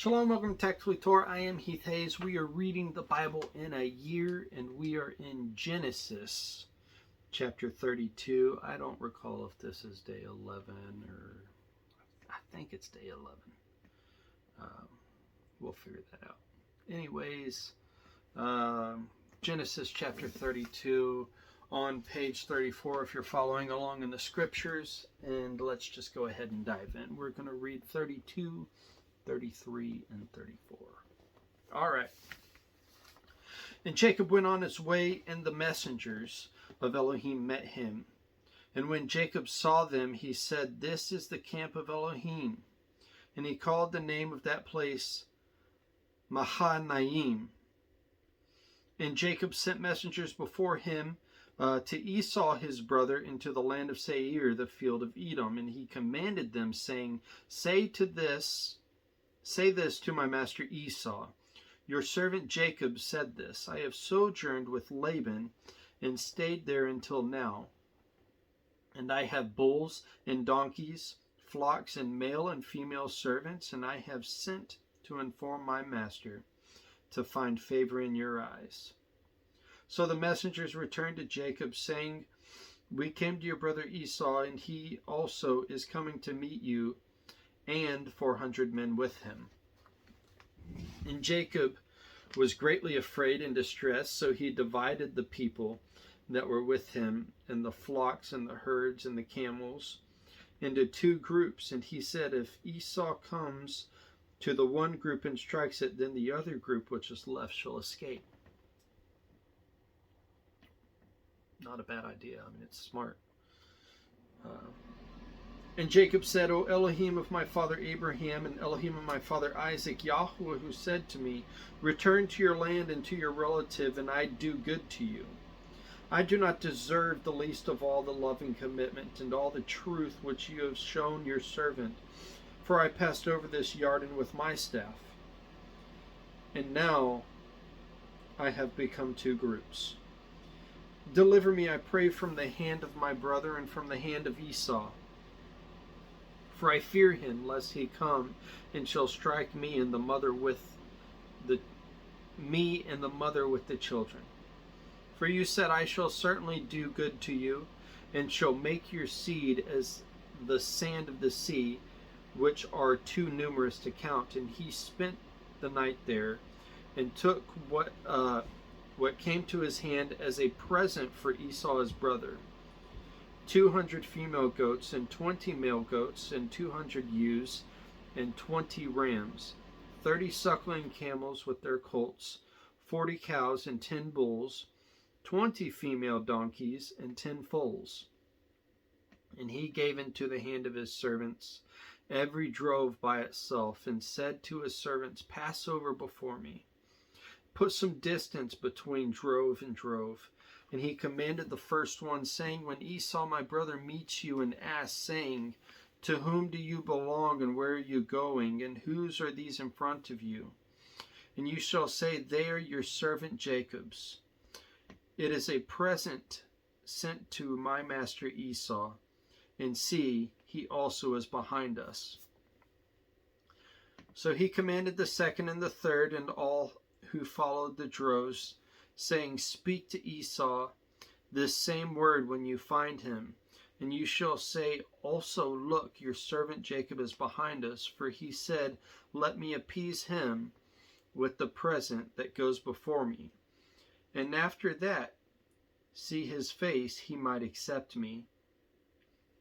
Shalom, welcome to Tactically Torah. I am Heath Hayes. We are reading the Bible in a year, and we are in Genesis chapter 32. I don't recall if this is day 11 or I think it's day 11. We'll figure that out. Anyways, Genesis chapter 32 on page 34 if you're following along in the scriptures. And let's just go ahead and dive in. We're going to read 32, 33, and 34. All right. And Jacob went on his way, and the messengers of Elohim met him. And when Jacob saw them, he said, "This is the camp of Elohim." And he called the name of that place Mahanaim. And Jacob sent messengers before him to Esau his brother into the land of Seir, the field of Edom. And he commanded them, saying, Say this to my master Esau. Your servant Jacob said this, I have sojourned with Laban and stayed there until now. And I have bulls and donkeys, flocks and male and female servants, and I have sent to inform my master to find favor in your eyes. So the messengers returned to Jacob, saying, We came to your brother Esau, and he also is coming to meet you, and 400 men with him. And Jacob was greatly afraid and distressed, so he divided the people that were with him, and the flocks and the herds and the camels, into two groups. And he said, If Esau comes to the one group and strikes it, then the other group which is left shall escape. Not a bad idea. I mean, it's smart. And Jacob said, O Elohim of my father Abraham and Elohim of my father Isaac, Yahweh, who said to me, Return to your land and to your relative, and I do good to you. I do not deserve the least of all the loving commitment and all the truth which you have shown your servant, for I passed over this Yarden with my staff. And now I have become two groups. Deliver me, I pray, from the hand of my brother and from the hand of Esau. For I fear him, lest he come and shall strike me and the mother with the children. For you said, I shall certainly do good to you, and shall make your seed as the sand of the sea, which are too numerous to count. And he spent the night there, and took what came to his hand as a present for Esau his brother, 200 female goats, and 20 male goats, and 200 ewes, and 20 rams, 30 suckling camels with their colts, 40 cows, and 10 bulls, 20 female donkeys, and 10 foals. And he gave into the hand of his servants every drove by itself, and said to his servants, Pass over before me. Put some distance between drove and drove. And he commanded the first one, saying, When Esau my brother meets you and asks, saying, To whom do you belong, and where are you going, and whose are these in front of you? And you shall say, They are your servant Jacob's. It is a present sent to my master Esau, and see, he also is behind us. So he commanded the second and the third, and all who followed the droves, saying, Speak to Esau this same word when you find him. And you shall say also, Look, your servant Jacob is behind us, for he said, Let me appease him with the present that goes before me. And after that, see his face, he might accept me.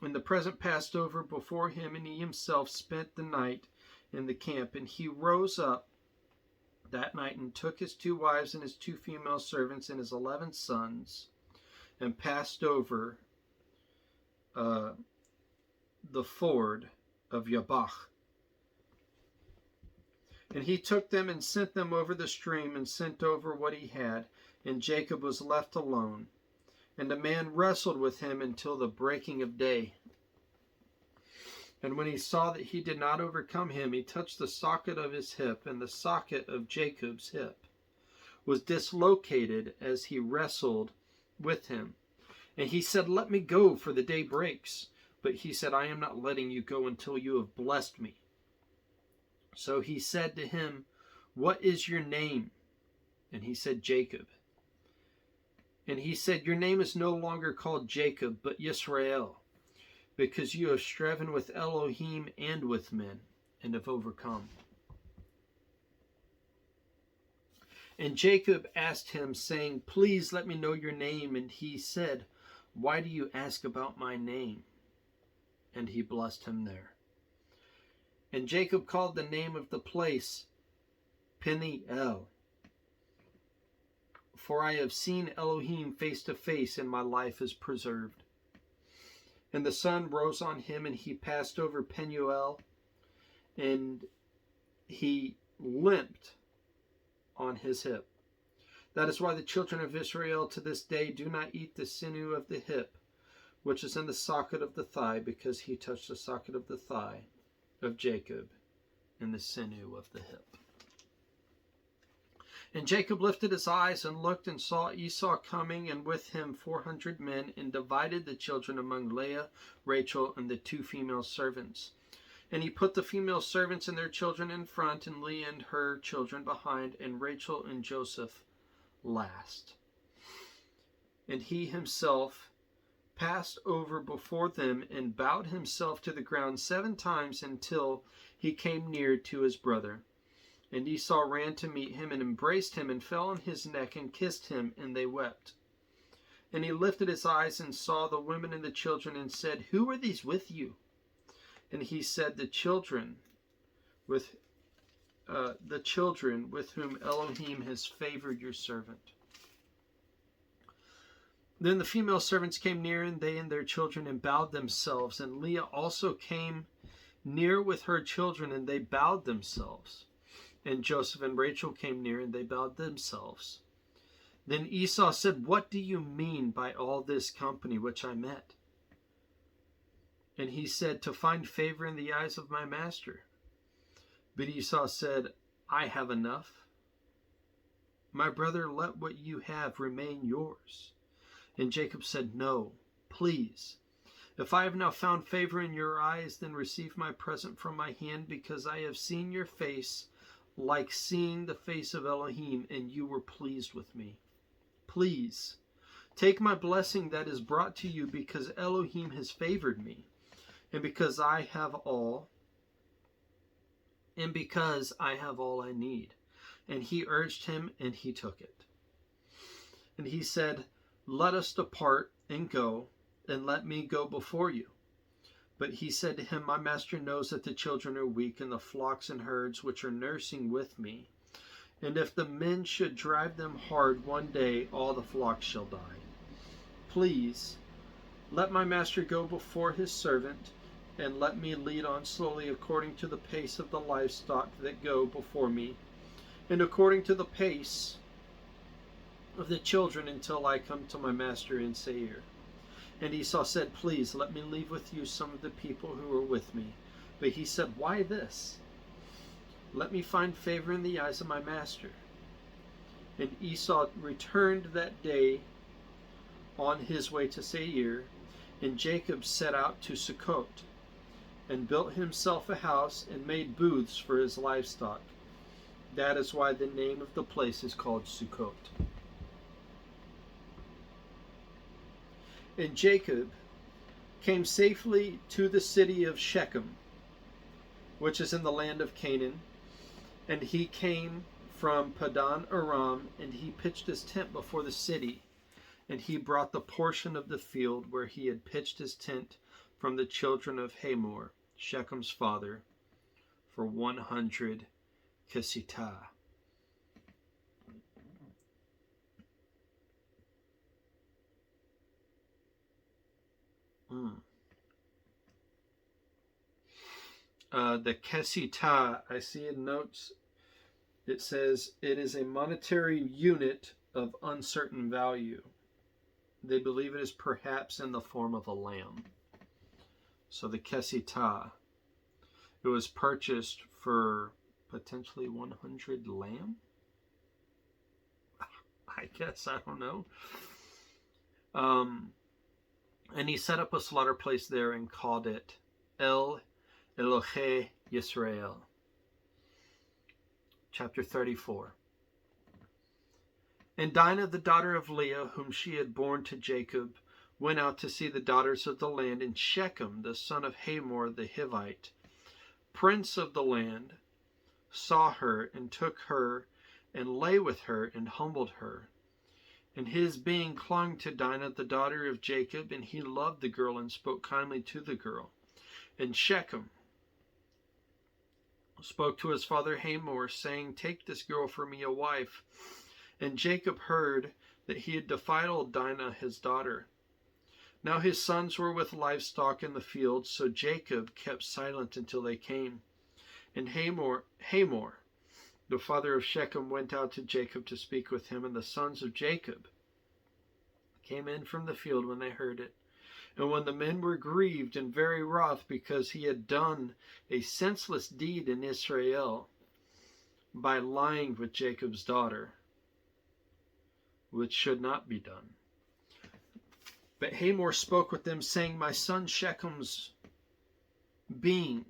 And the present passed over before him, and he himself spent the night in the camp. And he rose up that night and took his 2 wives and his 2 female servants and his 11 sons, and passed over the ford of Yabach. And he took them and sent them over the stream, and sent over what he had, and Jacob was left alone. And a man wrestled with him until the breaking of day. And when he saw that he did not overcome him, he touched the socket of his hip, and the socket of Jacob's hip was dislocated as he wrestled with him. And he said, Let me go, for the day breaks. But he said, I am not letting you go until you have blessed me. So he said to him, "What is your name?" And he said, "Jacob." And he said, "Your name is no longer called Jacob, but Yisrael, because you have striven with Elohim and with men, and have overcome." And Jacob asked him, saying, "Please let me know your name." And he said, "Why do you ask about my name?" And he blessed him there. And Jacob called the name of the place Peniel, for I have seen Elohim face to face, and my life is preserved. And the sun rose on him, and he passed over Peniel, and he limped on his hip. That is why the children of Israel to this day do not eat the sinew of the hip, which is in the socket of the thigh, because he touched the socket of the thigh of Jacob in the sinew of the hip. And Jacob lifted his eyes and looked and saw Esau coming, and with him 400 men, and divided the children among Leah, Rachel, and the 2 female servants. And he put the female servants and their children in front, and Leah and her children behind, and Rachel and Joseph last. And he himself passed over before them, and bowed himself to the ground 7 times until he came near to his brother. And Esau ran to meet him, and embraced him, and fell on his neck, and kissed him, and they wept. And he lifted his eyes, and saw the women and the children, and said, "Who are these with you?" And he said, the children with whom Elohim has favored your servant." Then the female servants came near, and they and their children, and bowed themselves. And Leah also came near with her children, and they bowed themselves. And Joseph and Rachel came near, and they bowed themselves. Then Esau said, "What do you mean by all this company which I met?" And he said, "To find favor in the eyes of my master." But Esau said, "I have enough. My brother, let what you have remain yours." And Jacob said, "No, please. If I have now found favor in your eyes, then receive my present from my hand, because I have seen your face like seeing the face of Elohim, and you were pleased with me. Please, take my blessing that is brought to you, because Elohim has favored me, and because I have all I need." And he urged him, and he took it. And he said, "Let us depart and go, and let me go before you." But he said to him, "My master knows that the children are weak, and the flocks and herds which are nursing with me. And if the men should drive them hard, one day all the flocks shall die. Please, let my master go before his servant, and let me lead on slowly according to the pace of the livestock that go before me, and according to the pace of the children, until I come to my master in Seir." And Esau said, "Please, let me leave with you some of the people who are with me." But he said, "Why this? Let me find favor in the eyes of my master." And Esau returned that day on his way to Seir, and Jacob set out to Sukkot, and built himself a house, and made booths for his livestock. That is why the name of the place is called Sukkot. And Jacob came safely to the city of Shechem, which is in the land of Canaan. And he came from Padan Aram, and he pitched his tent before the city. And he brought the portion of the field where he had pitched his tent from the children of Hamor, Shechem's father, for 100 kesitah. The kesitah, I see in notes, it says it is a monetary unit of uncertain value. They believe it is perhaps in the form of a lamb. So the kesitah, it was purchased for potentially 100 lamb? I guess, I don't know. And he set up a slaughter place there and called it El Elohe Yisrael. Chapter 34. And Dinah, the daughter of Leah, whom she had borne to Jacob, went out to see the daughters of the land, and Shechem, the son of Hamor the Hivite, prince of the land, saw her, and took her, and lay with her, and humbled her. And his being clung to Dinah, the daughter of Jacob, and he loved the girl, and spoke kindly to the girl. And Shechem spoke to his father Hamor, saying, Take this girl for me a wife. And Jacob heard that he had defiled Dinah his daughter. Now his sons were with livestock in the field, so Jacob kept silent until they came. And Hamor, the father of Shechem, went out to Jacob to speak with him, and the sons of Jacob came in from the field when they heard it. And when the men were grieved and very wroth, because he had done a senseless deed in Israel by lying with Jacob's daughter, which should not be done. But Hamor spoke with them, saying, My son Shechem's being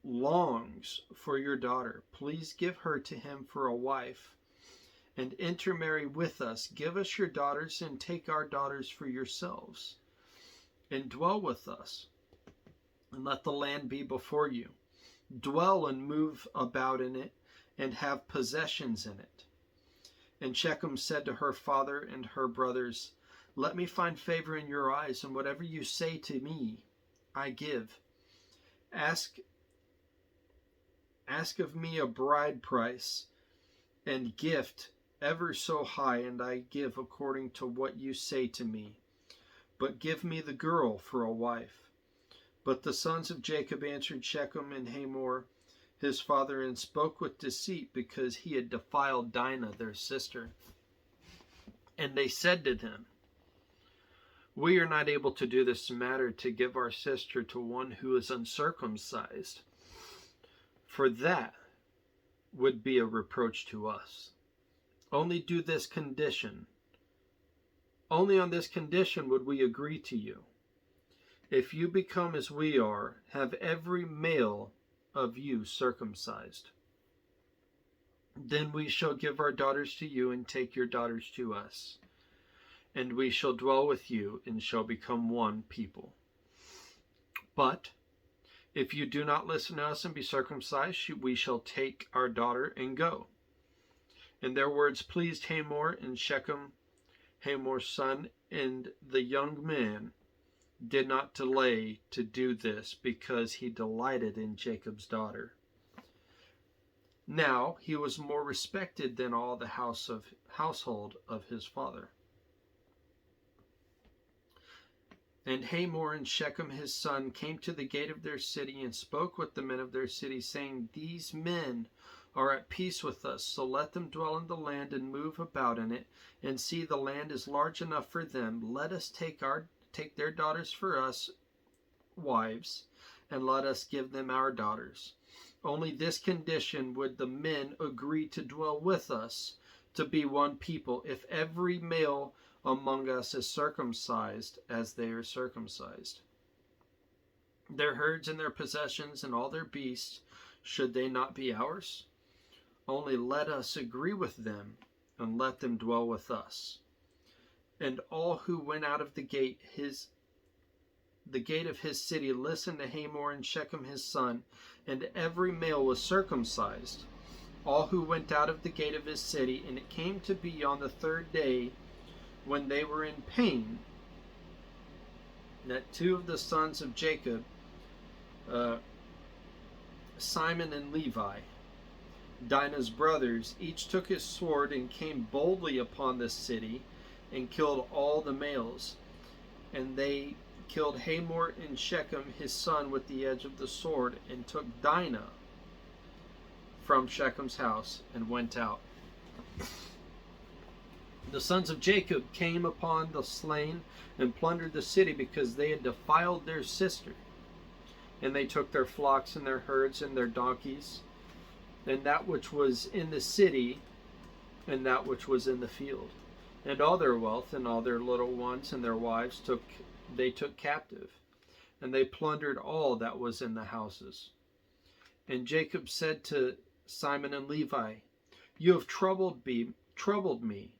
longs for your daughter. Please give her to him for a wife, and intermarry with us. Give us your daughters, and take our daughters for yourselves, and dwell with us, and let the land be before you. Dwell and move about in it, and have possessions in it. And Shechem said to her father and her brothers, Let me find favor in your eyes, and whatever you say to me, I give. Ask of me a bride price and gift ever so high, and I give according to what you say to me. But give me the girl for a wife. But the sons of Jacob answered Shechem and Hamor his father, and spoke with deceit, because he had defiled Dinah their sister. And they said to them, We are not able to do this matter, to give our sister to one who is uncircumcised, for that would be a reproach to us. Only on this condition would we agree to you. If you become as we are, have every male of you circumcised. Then we shall give our daughters to you, and take your daughters to us. And we shall dwell with you, and shall become one people. But if you do not listen to us and be circumcised, we shall take our daughter and go. And their words pleased Hamor, and Shechem, Hamor's son, and the young man did not delay to do this, because he delighted in Jacob's daughter. Now he was more respected than all the household of his father. And Hamor and Shechem his son came to the gate of their city, and spoke with the men of their city, saying, These men are at peace with us, so let them dwell in the land and move about in it, and see, the land is large enough for them. Let us take their daughters for us wives, and let us give them our daughters. Only this condition would the men agree to dwell with us, to be one people, if every male among us is circumcised as they are circumcised. Their herds and their possessions and all their beasts, should they not be ours? Only let us agree with them, and let them dwell with us. And all who went out of the gate of his city, listened to Hamor and Shechem his son, and every male was circumcised, all who went out of the gate of his city. And it came to be on the third day, when they were in pain, that two of the sons of Jacob, Simon and Levi, Dinah's brothers, each took his sword and came boldly upon the city, and killed all the males. And they killed Hamor and Shechem his son with the edge of the sword, and took Dinah from Shechem's house, and went out. The sons of Jacob came upon the slain, and plundered the city, because they had defiled their sister. And they took their flocks and their herds and their donkeys, and that which was in the city, and that which was in the field. And all their wealth, and all their little ones and their wives they took captive, and they plundered all that was in the houses. And Jacob said to Simon and Levi, "You have troubled me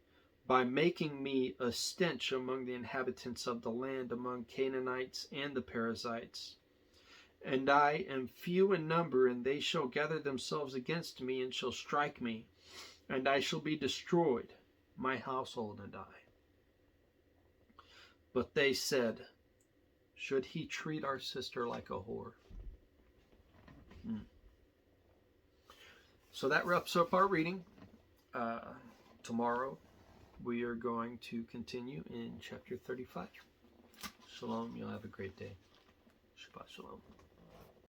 by making me a stench among the inhabitants of the land, among Canaanites and the Perizzites. And I am few in number, and they shall gather themselves against me, and shall strike me, and I shall be destroyed, my household and I." But they said, "Should he treat our sister like a whore?" So that wraps up our reading. Tomorrow we are going to continue in chapter 35. Shalom. You'll have a great day. Shabbat shalom.